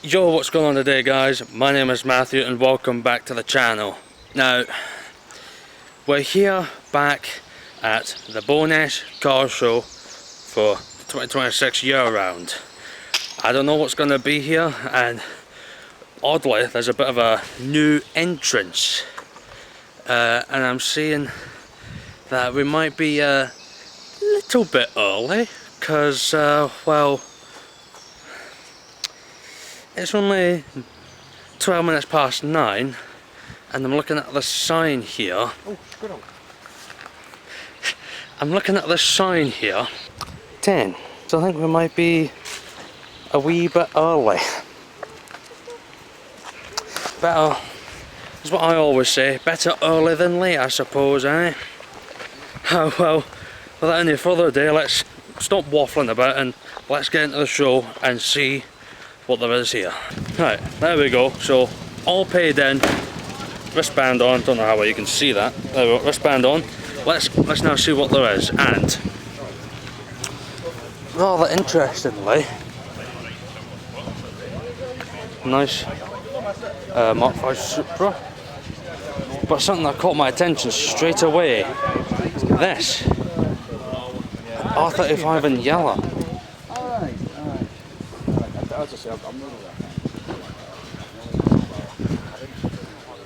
Yo, what's going on today, guys? My name is Matthew and welcome back to the channel. Now, we're here back at the Bo'ness car show for the 2026 year round. I don't know what's going to be here, and oddly there's a bit of a new entrance, and I'm seeing that we might be a little bit early because well, it's only 12 minutes past 9 and I'm looking at the sign here. I'm looking at the sign here, 10. So I think we might be a wee bit early. Better, is what I always say, better early than late, I suppose, eh? Oh, well, without any further ado, let's stop waffling about and let's get into the show and see what there is here. Right, there we go. So all paid in, wristband on. Don't know how well you can see that. There we go, wristband on. Let's now see what there is. And rather interestingly, nice Mark 5 Supra. But something that caught my attention straight away. This R35 in yellow.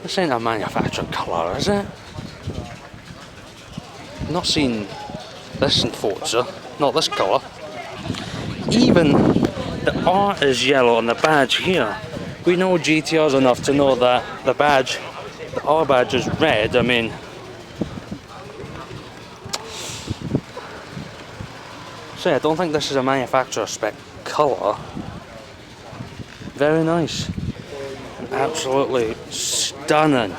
This ain't a manufactured colour, is it? I've not seen this in Forza, not this colour. Even the R is yellow on the badge here. We know GTR's enough to know that the badge, the R badge is red. I mean, so yeah, I don't think this is a manufacturer spec colour. Very nice. Absolutely stunning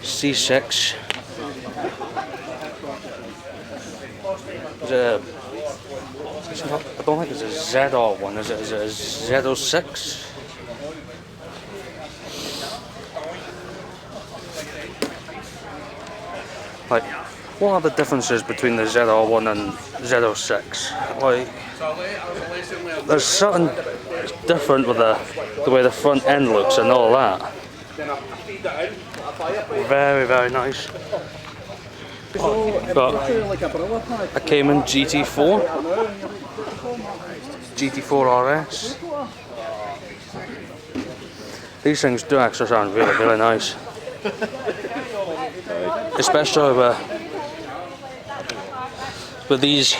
C6. I don't think it's a ZR one, is it? Is it a Z06? Like, what are the differences between the ZR1 and Z06? Like, there's something different with the way the front end looks and all that. Very, very nice. Got a Canon GT4 RS. These things do actually sound really, really nice. Especially with these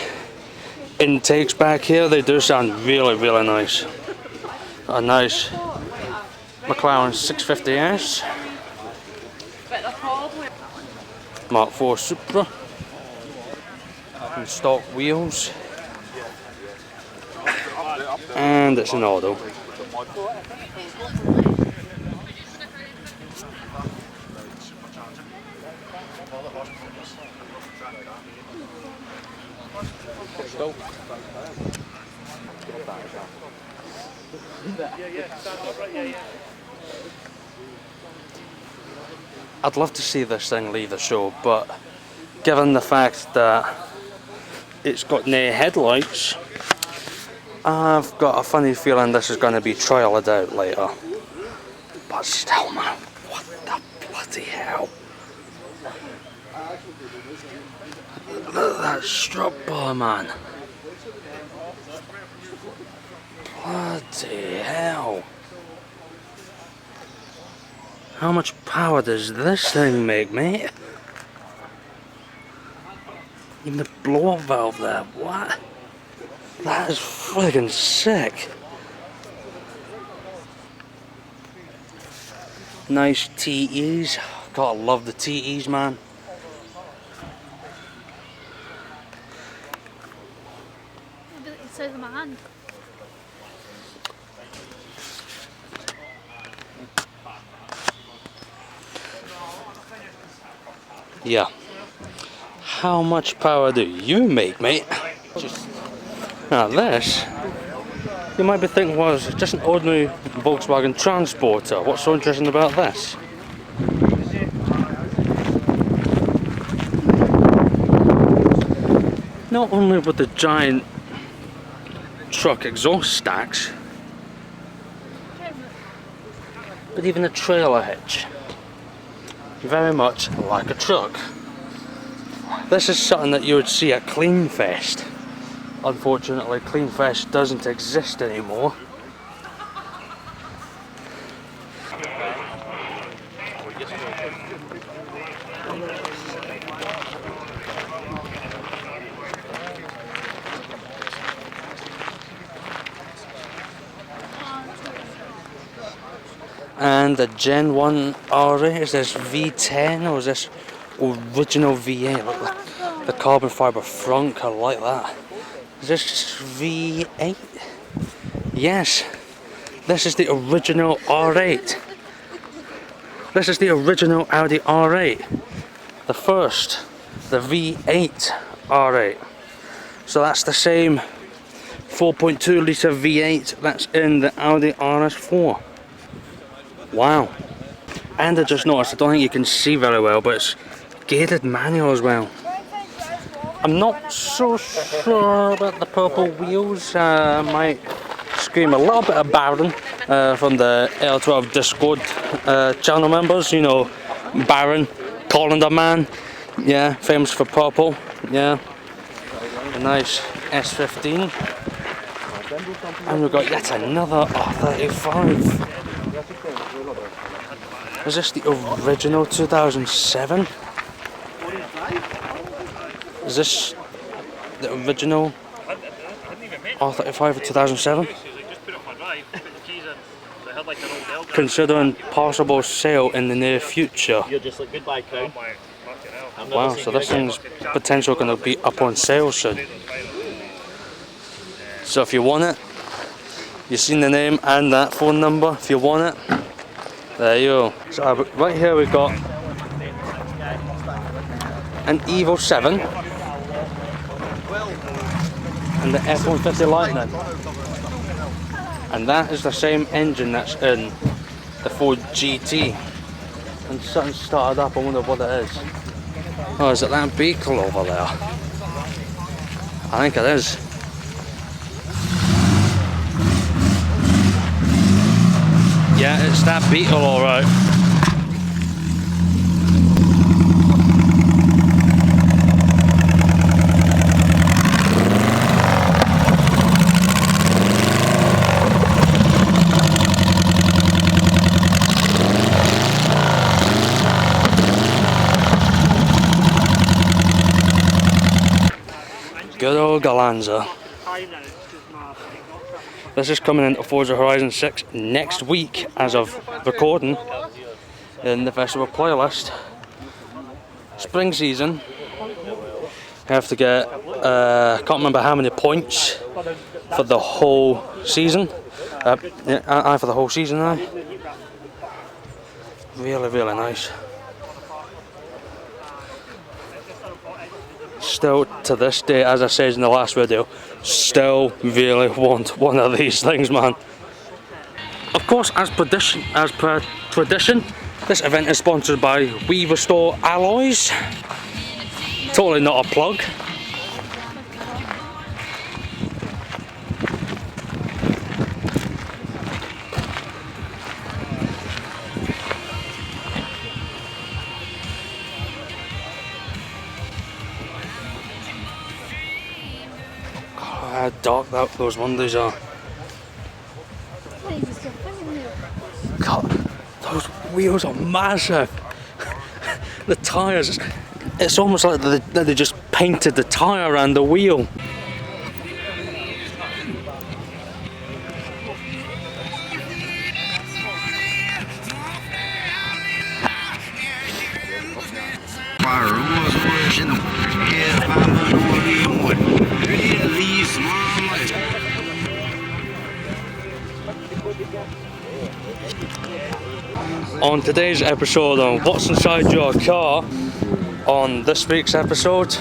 intakes back here, they do sound really, really nice. A nice McLaren 650S, Mark 4 Supra, and stock wheels, and it's an auto. I'd love to see this thing leave the show, but given the fact that it's got no headlights, I've got a funny feeling this is going to be trialed out later. But still, man, what the bloody hell? Look at that strut bar, man. Bloody hell. How much power does this thing make, mate? Even the blow-up valve there, what? That is friggin' sick. Nice TEs. God, I love the TEs, man. It's the size of my hand. Yeah. How much power do you make, mate? Now this, you might be thinking, well, it's just an ordinary Volkswagen Transporter. What's so interesting about this? Not only with the giant truck exhaust stacks, but even the trailer hitch. Very much like a truck. This is something that you would see at Cleanfest. Unfortunately, Cleanfest doesn't exist anymore. And the Gen 1 R8, is this V10 or is this original V8? Look, the carbon fibre front, I like that. Is this V8? Yes, this is the original R8. This is the original Audi R8. The first, the V8 R8. So that's the same 4.2 litre V8 that's in the Audi RS4. Wow. And I just noticed, I don't think you can see very well, but it's gated manual as well. I'm not so sure about the purple wheels. Might scream a little bit of Baron from the L12 Discord channel members. You know, Baron, Colander Man. Yeah, famous for purple. Yeah. A nice S15. And we've got yet another R35. Is this the original 2007? Is this the original R35 of 2007? Considering possible sale in the near future. Wow, so this thing's potentially going to be up on sale soon. So if you want it, you've seen the name and that phone number. If you want it, there you go. So right here we've got an Evo 7 and the F-150 Lightning, and that is the same engine that's in the Ford GT. And something started up, I wonder what it is. Oh, is it that Beetle over there? I think it is. Yeah, it's that Beetle, alright. Good old Galanza. This is coming into Forza Horizon 6 next week as of recording in the festival playlist. Spring season. You have to get, can't remember how many points for the whole season. Yeah, for the whole season now. Really, really nice. Still to this day, as I said in the last video, still really want one of these things, man. Of course, as per tradition, this event is sponsored by We Restore Alloys. Totally not a plug. How dark those windows are. God, those wheels are massive. The tyres, it's almost like they just painted the tyre around the wheel. On today's episode on What's Inside Your Car, on this week's episode,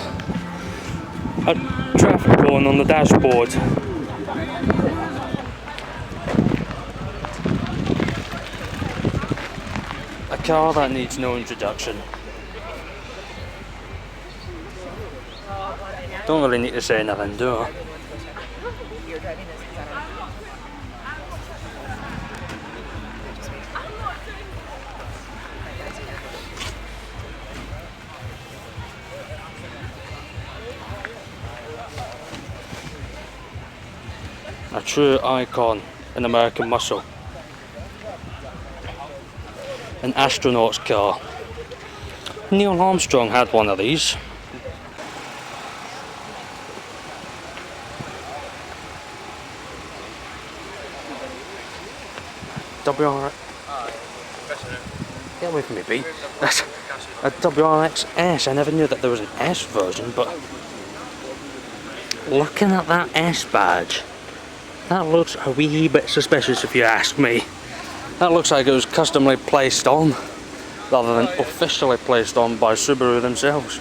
a traffic cone on the dashboard. A car that needs no introduction. Don't really need to say anything, do I? A true icon in American muscle. An astronaut's car. Neil Armstrong had one of these. WR... Get away from me, B. That's a WRX-S. I never knew that there was an S version, but looking at that S badge, that looks a wee bit suspicious if you ask me. That looks like it was customly placed on, rather than officially placed on by Subaru themselves.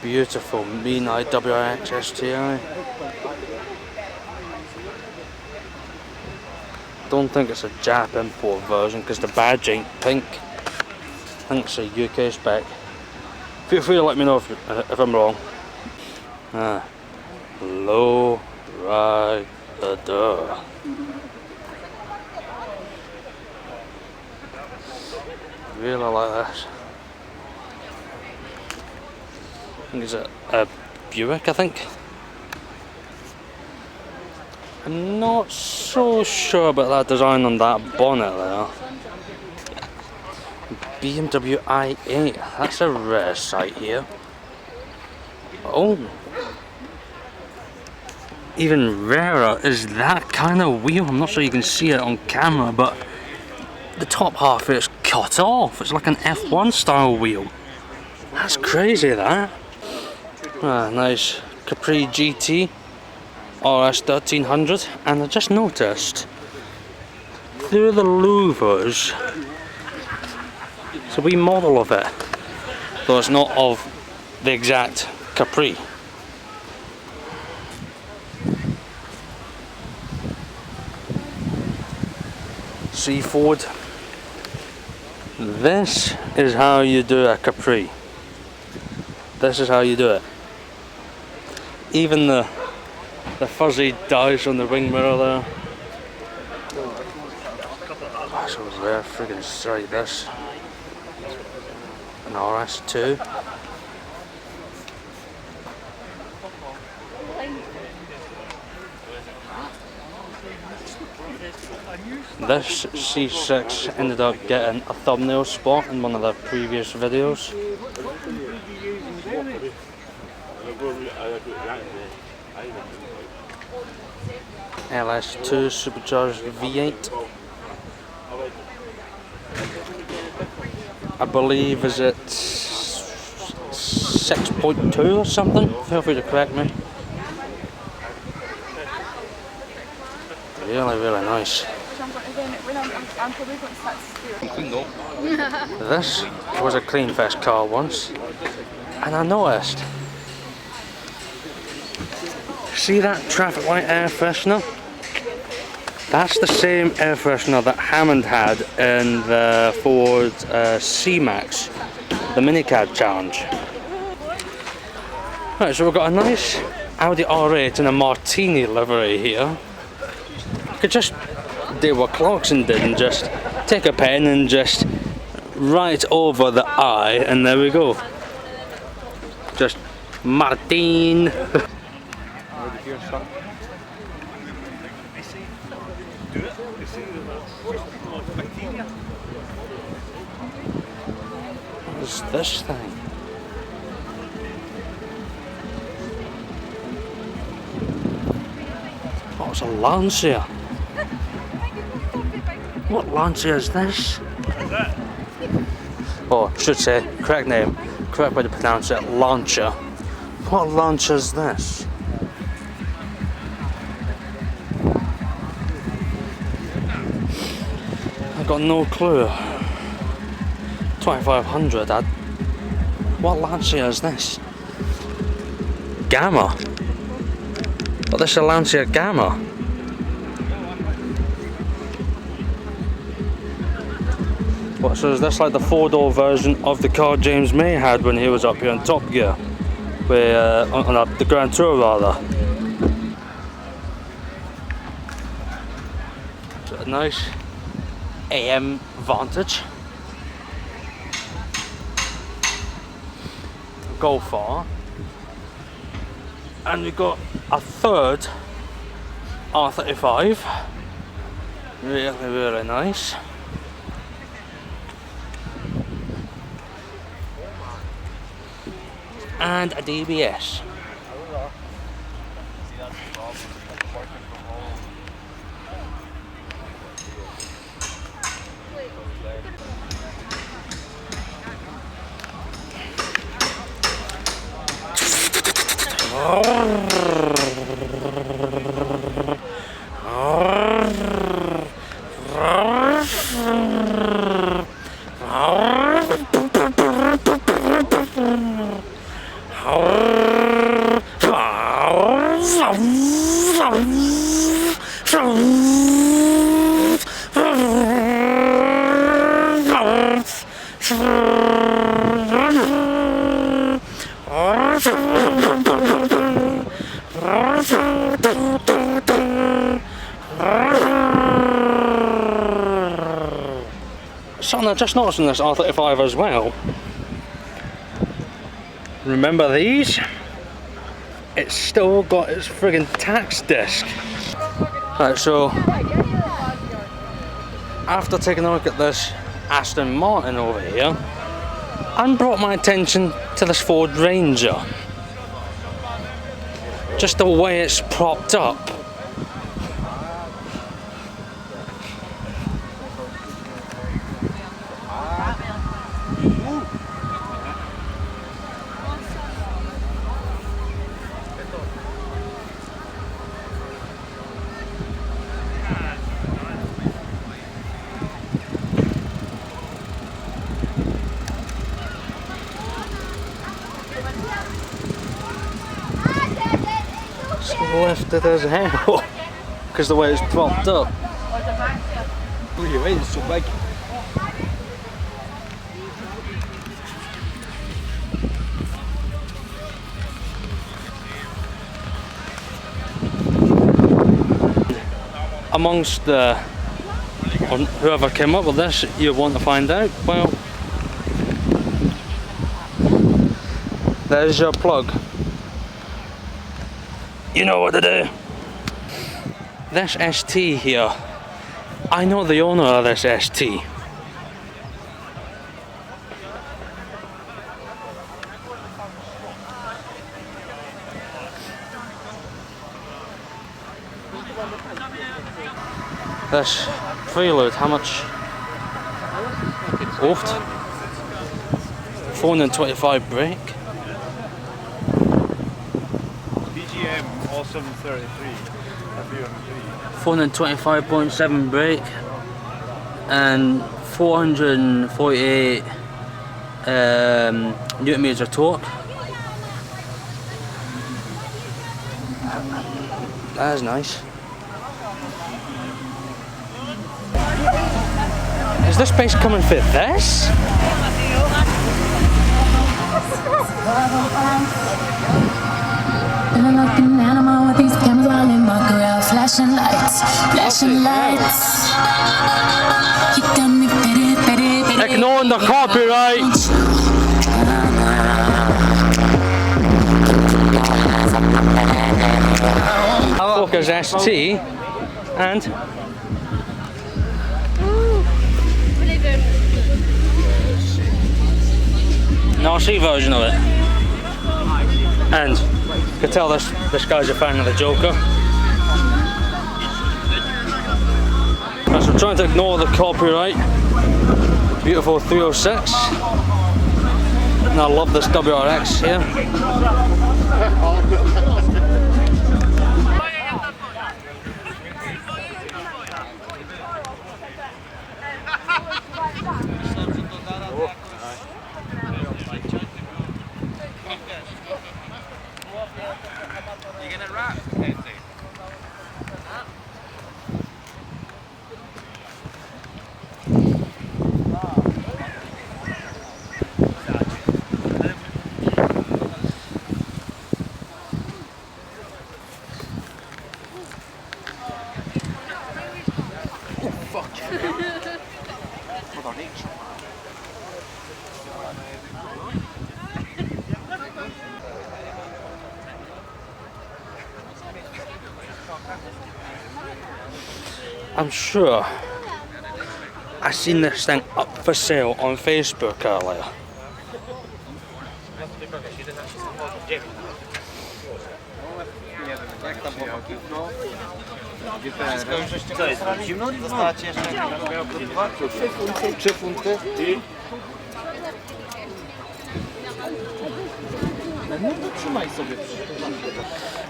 Beautiful midnight WRX STI. Don't think it's a Jap import version because the badge ain't pink. I think it's a UK spec. Feel free to let me know if I'm wrong. Low rider. Really like this. I think it's a Buick, I think. I'm not so sure about that design on that bonnet there. BMW i8, that's a rare sight here. Oh! Even rarer is that kind of wheel. I'm not sure you can see it on camera, but the top half is cut off. It's like an F1 style wheel. That's crazy, that. Nice Capri GT RS 1300, and I just noticed through the louvers, it's a wee model of it, though it's not of the exact Capri. See Ford, this is how you do a Capri. This is how you do it. Even the fuzzy dice on the wing mirror there. Gosh, I was there, friggin' straight this. An RS2. This C6 ended up getting a thumbnail spot in one of the previous videos. LS2 supercharged V8. I believe is it 6.2 or something? Feel free to correct me. Really nice. This was a Cleanfest car once, and I noticed. See that traffic light air freshener? That's the same air freshener that Hammond had in the Ford C-Max, the minicab challenge. Right, so we've got a nice Audi R8 in a Martini livery here. You could just do what Clarkson did and just take a pen and just write over the I, and there we go. Just Martin. What's this thing? Oh, it's a Lancia. What Lancia is this? What is that? or should say, correct name, correct way to pronounce it, launcher. What launcher is this? I got no clue. 2500. What Lancia is this? Gamma. But this is a Lancia Gamma. What, so is this like the 4-door version of the car James May had when he was up here in Top Gear? On the Grand Tour rather. So a nice AM Vantage. Go far. And we've got a third R35. Really nice. And a DBS. Something I just noticed in this R35 as well. Remember these? It's still got its friggin' tax disc. Right, so after taking a look at this Aston Martin over here, and brought my attention to this Ford Ranger. Just the way it's propped up. Lifted as hell because the way it's propped up. Look at it, it's so big. Amongst whoever came up with this, you want to find out, well, there's your plug. You know what to do. This ST here, I know the owner of this ST. This preload, how much? Oft? 425 brake. Awesome 33. 425.7 brake and 448 Newton meters of torque. That is nice. Is this space coming for this? Feeling like an animal with these cameras all in my grill. Flashing lights, flashing lights. You got me pity. Ignoring the copyright. Focus ST and no C version of it. And you can tell this guy's a fan of the Joker. So I'm trying to ignore the copyright. Beautiful 306. And I love this WRX here. I'm sure I seen this thing up for sale on Facebook earlier.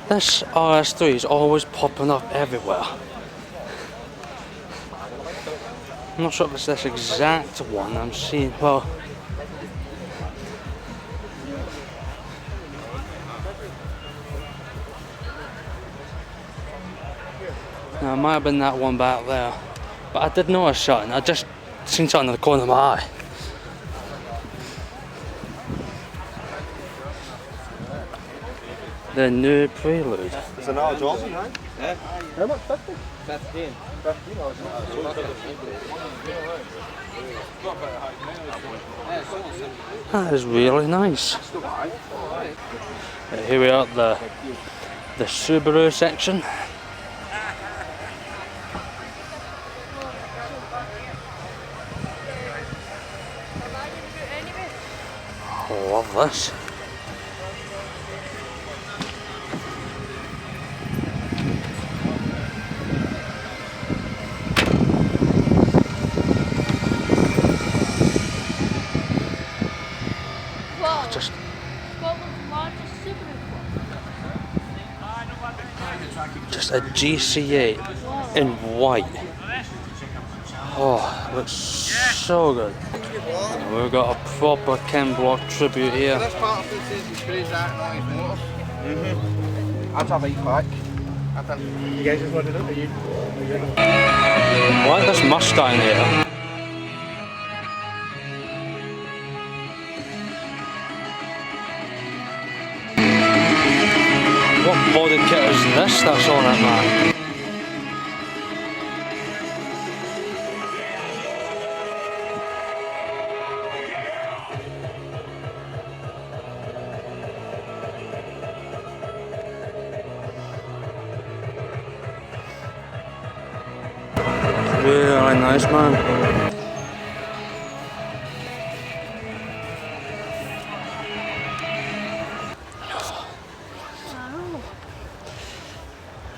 This RS3 is always popping up everywhere. I'm not sure if it's this exact one I'm seeing. Well, no, it might have been that one back there. But I did notice something. I just seen something in the corner of my eye. The new Prelude. It's an old Johnson, right? Yeah. How much? 50? 15. 15 or That is really nice. Here we are at the Subaru section. I love this. Just a GC8 in white. Oh, it looks so good. And we've got a proper Ken Block tribute here. This part of it is sprays that noise motors. That's a right back. You guys just wanted it, are you? I like this Mustang here. What body kit is this that's on it, man? Really nice, man.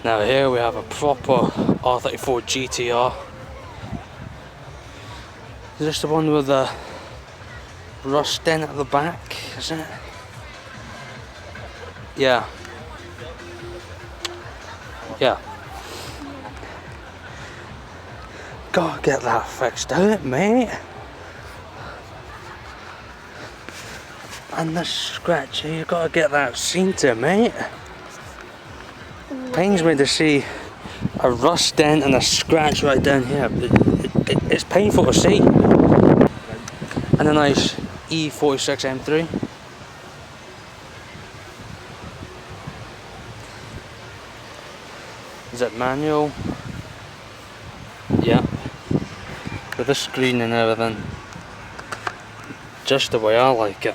Now here we have a proper R34 GTR. Is this the one with the rust dent at the back, is it? Yeah. Yeah. Gotta get that fixed out, mate. And the scratch, you gotta get that seen to, mate. Pains me to see a rust dent and a scratch right down here. It's painful to see. And a nice E46 M3. Is it manual? Yeah. With the screen and everything. Just the way I like it.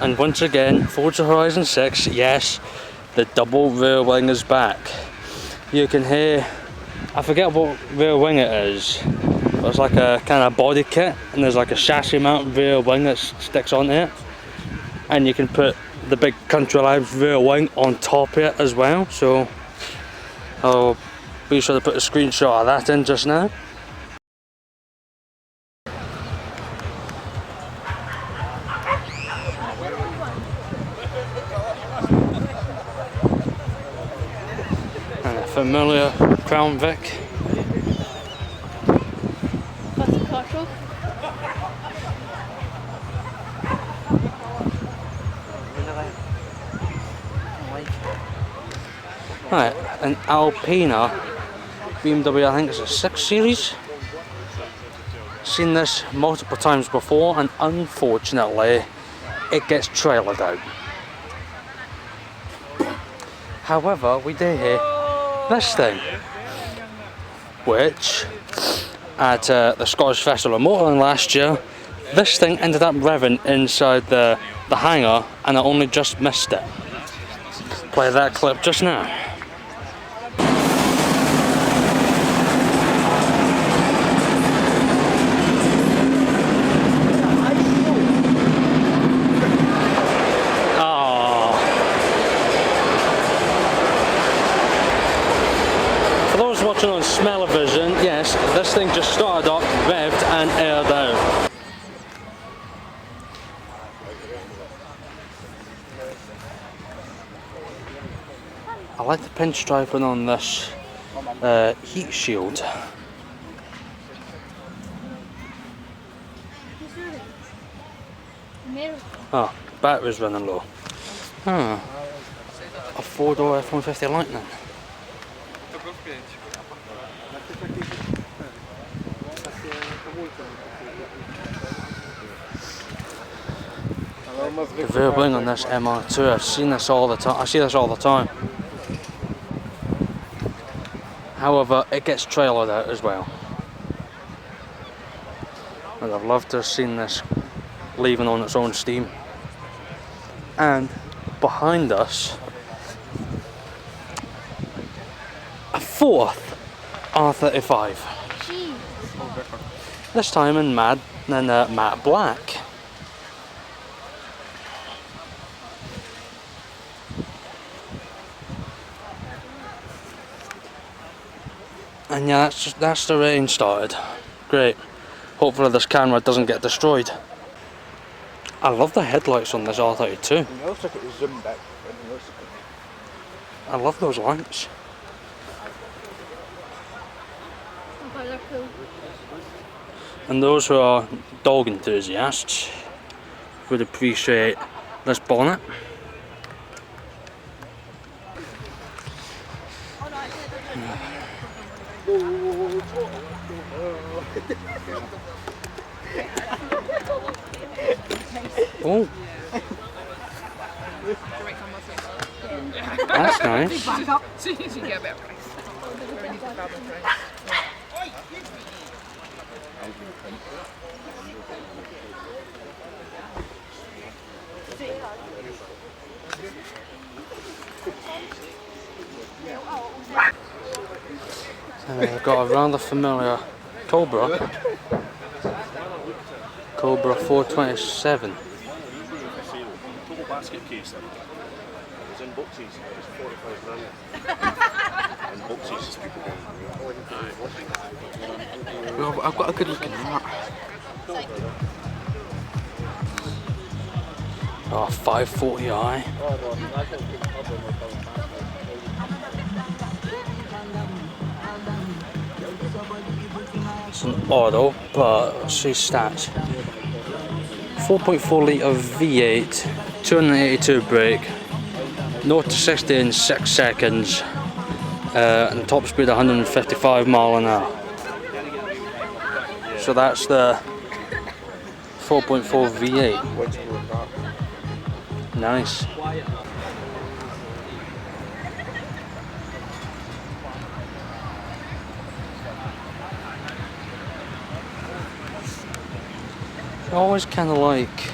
And once again, Forza Horizon 6, yes, the double rear wing is back. You can hear, I forget what rear wing it is, but it's like a kind of body kit, and there's like a chassis mount rear wing that sticks onto it. And you can put the big Country Life rear wing on top of it as well, so I'll be sure to put a screenshot of that in just now. And a familiar Crown Vic. Classic car show. Right, an Alpina BMW, I think it's a 6 Series. Seen this multiple times before, and unfortunately it gets trailered out. However, we do hear this thing, which at the Scottish Festival of Motorland last year, this thing ended up revving inside the hangar, and I only just missed it. Play that clip just now. Watching on smell-o-vision, yes, this thing just started up, revved and aired out. I like the pinstriping on this heat shield. Oh, battery's running low. Oh, a 4-door F-150 Lightning. The rear wing on this MR2, I've seen this all the time. I see this all the time. However, it gets trailered out as well. And I'd love to have seen this leaving on its own steam. And behind us, a fourth R35. Jeez. This time in matte black. And yeah, that's the rain started. Great. Hopefully this camera doesn't get destroyed. I love the headlights on this R32. It looks like it was zoomed back. I love those lights. Okay, they're cool. And those who are dog enthusiasts would appreciate this bonnet. Oh, that's nice. We've got a rather familiar Cobra 427. Basket case then. It was in boxes, it was 45 grand. And boxes is people going. Well, I've got a good looking hat. Oh, 540i. It's an auto, but see stats. 4.4 litre V8, 282 brake, 0 to 60 in 6 seconds, and top speed 155 mile an hour. So that's the 4.4 V8. Nice. I always kind of like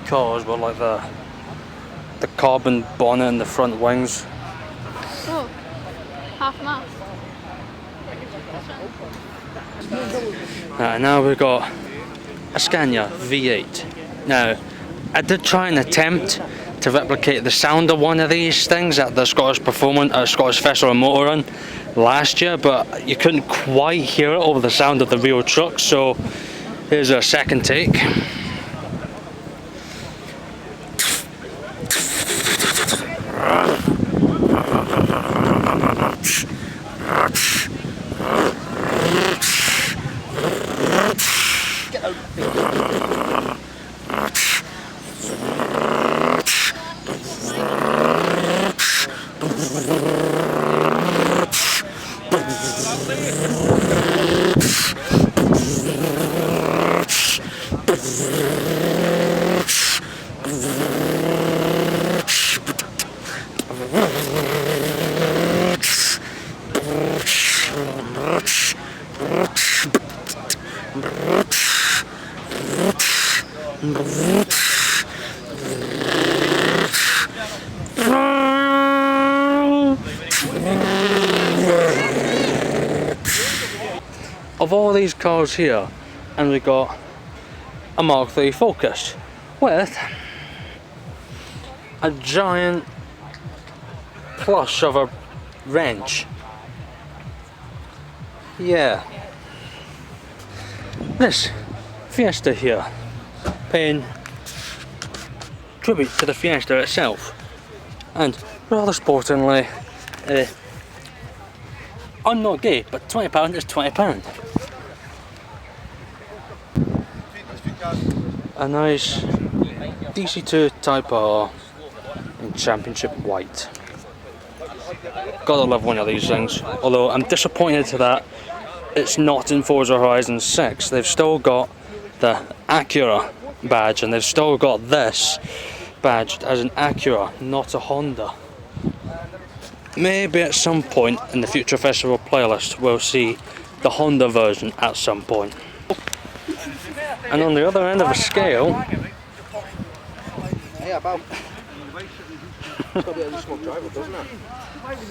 cars with like the carbon bonnet and the front wings. Oh, half mast. Now we've got a Scania V8. Now, I did try and attempt to replicate the sound of one of these things at the Scottish Festival of Motor Run last year, but you couldn't quite hear it over the sound of the real truck, so here's a second take. Of all these cars here, and we got a Mark III Focus with a giant plush of a wrench. Yeah. This Fiesta here, paying tribute to the Fiesta itself, and rather sportingly, I'm not gay, but £20 is £20. A nice DC2 Type R in Championship White. Gotta love one of these things, although I'm disappointed that it's not in Forza Horizon 6. They've still got the Acura badge, and they've still got this badged as an Acura, not a Honda. Maybe at some point in the future festival playlist we'll see the Honda version at some point. And on the other end of the scale, Yeah, about. It's got a bit of a small driver, doesn't it?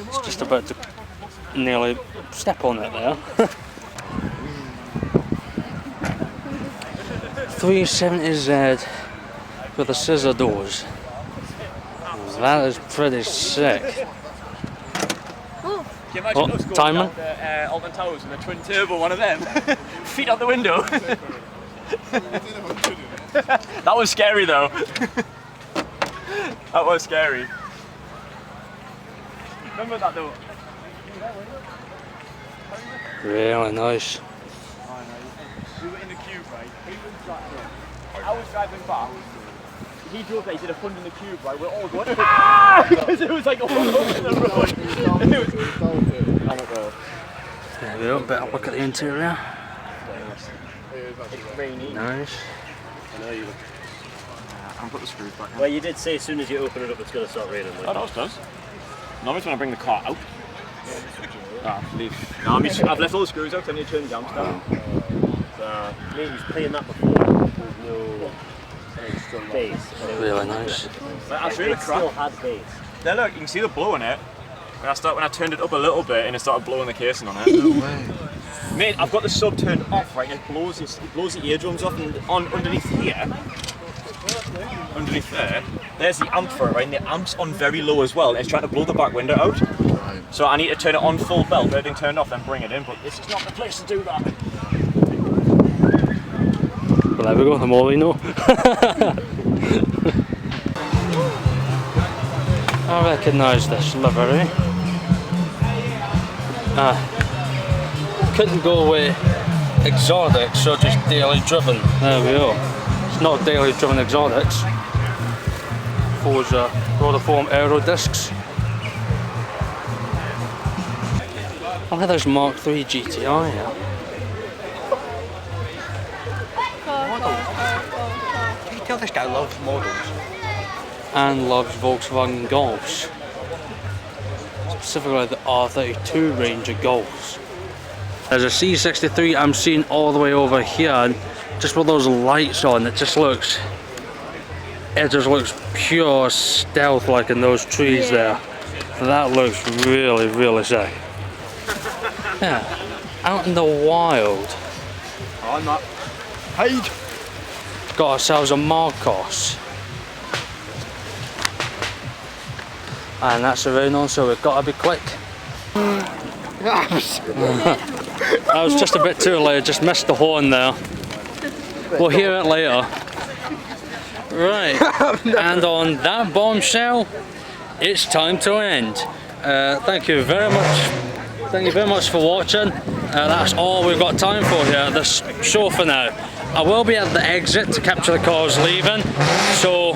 it's just about to nearly step on it there. 370Z with the scissor doors. That is pretty sick. Can you imagine us going Timon? down the Alton Towers and a twin turbo one of them? Feet out the window. That was scary though. That was scary. Remember that though? Really nice. We were in the cube, right? He was driving. I was driving back. He drove there, he did a fund in the cube, right? We're all going, ah! Because it was like all over the road. There we go, better look at the interior. It's rainy. Nice. I'll put the screws back in. Well, you did say as soon as you open it up, it's going to start raining. Oh, no, it does. Normally when I bring the car out. No, I've left all the screws out, I need to turn the jumps down. So, mate, he's playing that before. There's no bass. Really nice. But that's really It still crap. had bass. There, look, you can see the blow in it. When I turned it up a little bit and it started blowing the casing on it. No way. Mate, I've got the sub turned off, right, and it blows the eardrums off, and underneath here, underneath there, there's the amp for it, right, and the amp's on very low as well, and it's trying to blow the back window out. Right. So I need to turn it on full belt, everything turned off, then bring it in, but this is not the place to do that. Well, there we go, the more we know. I recognise this livery. Couldn't go with exotics, so just daily driven. There we go. It's not daily driven exotics. Forza Rotiform Aero discs. Oh, there's Mark III GTI here. Can you tell this guy loves models? And loves Volkswagen Golfs. Specifically the R32 range of Golfs. There's a C63 I'm seeing all the way over here, and just with those lights on, it just looks pure stealth like in those trees there. That looks really, really sick. Yeah, out in the wild. I'm not. Hide! Got ourselves a Marcos. and that's the rain on, so we've got to be quick. I was just a bit too late, just missed the horn there. We'll hear it later. Right, and on that bombshell, it's time to end. Thank you very much for watching. That's all we've got time for here at this show for now. I will be at the exit to capture the cars leaving, so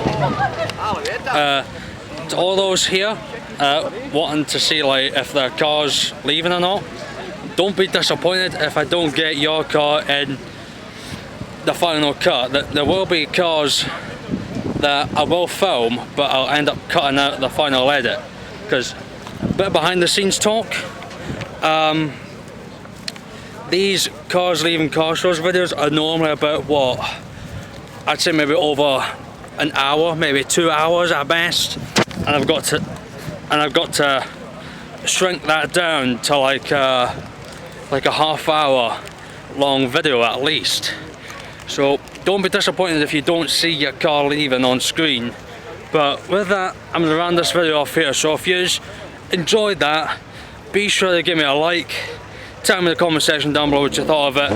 to all those here wanting to see like if the car's leaving or not, don't be disappointed if I don't get your car in the final cut. There will be cars that I will film, but I'll end up cutting out the final edit, because a bit behind the scenes talk. These cars leaving car shows videos are normally about what, I'd say maybe over an hour, maybe 2 hours at best, and I've got to shrink that down to like a half-hour long video at least. So don't be disappointed if you don't see your car leaving on screen. But with that, I'm gonna round this video off here. So if you enjoyed that, be sure to give me a like. Tell me in the comment section down below what you thought of it.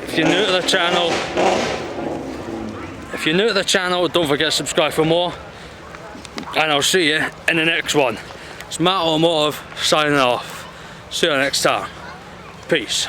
If you're new to the channel, don't forget to subscribe for more. And I'll see you in the next one. It's Matt Automotive signing off. See you next time. Peace.